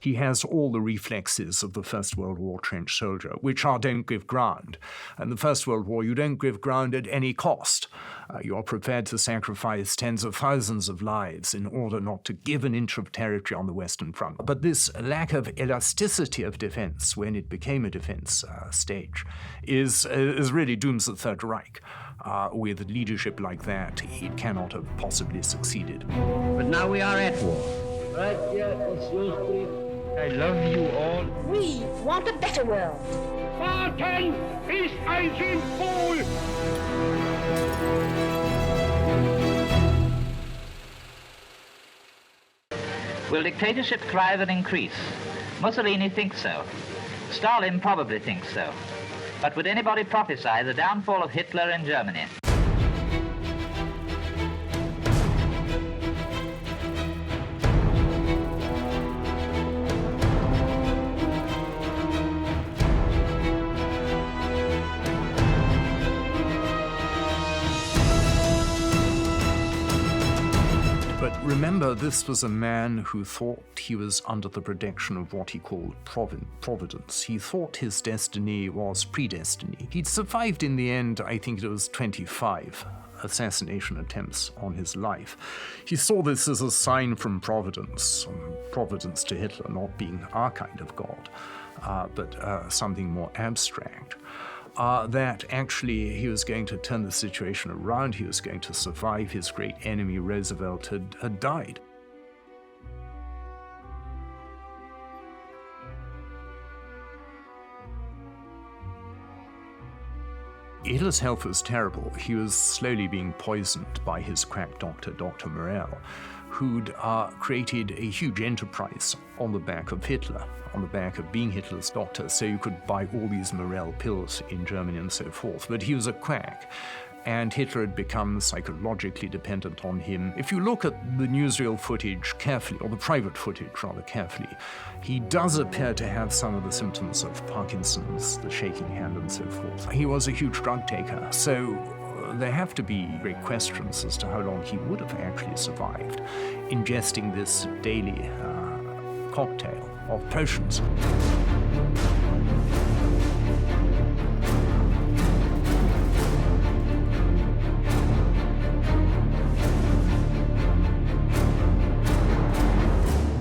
He has all the reflexes of the First World War trench soldier, which are don't give ground. And the First World War, you don't give ground at any cost. You are prepared to sacrifice tens of thousands of lives in order not to give an inch of territory on the Western Front. But this lack of elasticity of defense, when it became a defense stage, is really dooms the Third Reich. With leadership like that, it cannot have possibly succeeded. But now we are at war. Right, yeah, it's your street. I love you all. We want a better world. Warten ist ein Symbol. Will dictatorship thrive and increase? Mussolini thinks so. Stalin probably thinks so. But would anybody prophesy the downfall of Hitler in Germany? Remember, this was a man who thought he was under the protection of what he called providence. He thought his destiny was predestiny. He'd survived in the end, I think it was 25 assassination attempts on his life. He saw this as a sign from providence to Hitler not being our kind of God, but something more abstract. That actually he was going to turn the situation around, he was going to survive, his great enemy Roosevelt had died. Hitler's health was terrible. He was slowly being poisoned by his quack doctor, Dr. Morell, who'd created a huge enterprise on the back of Hitler, on the back of being Hitler's doctor, so you could buy all these Morell pills in Germany and so forth. But he was a quack, and Hitler had become psychologically dependent on him. If you look at the newsreel footage carefully, or the private footage rather carefully, he does appear to have some of the symptoms of Parkinson's, the shaking hand and so forth. He was a huge drug taker, so there have to be great questions as to how long he would have actually survived ingesting this daily cocktail of potions.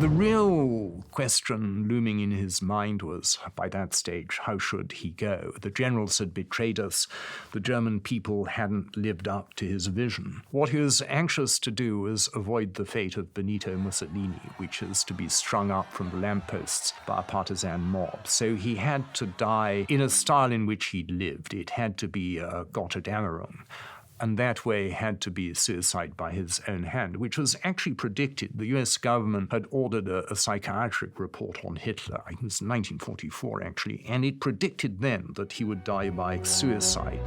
The real question looming in his mind was, by that stage, how should he go? The generals had betrayed us. The German people hadn't lived up to his vision. What he was anxious to do was avoid the fate of Benito Mussolini, which is to be strung up from the lampposts by a partisan mob. So he had to die in a style in which he'd lived. It had to be Gotterdammerung. And that way had to be suicide by his own hand, which was actually predicted. The US government had ordered a psychiatric report on Hitler, I think it was 1944 actually, and it predicted then that he would die by suicide.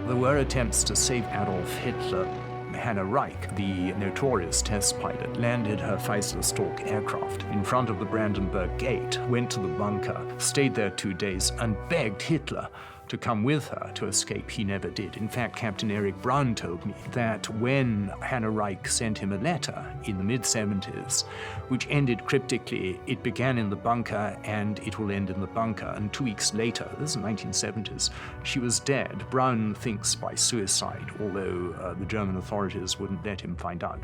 There were attempts to save Adolf Hitler. Hannah Reich, the notorious test pilot, landed her Pfizer Stork aircraft in front of the Brandenburg Gate, went to the bunker, stayed there 2 days, and begged Hitler to come with her to escape. He never did. In fact, Captain Eric Brown told me that when Hannah Reich sent him a letter in the mid-70s, which ended cryptically, it began in the bunker and it will end in the bunker. And 2 weeks later, this is the 1970s, she was dead. Brown thinks by suicide, although the German authorities wouldn't let him find out.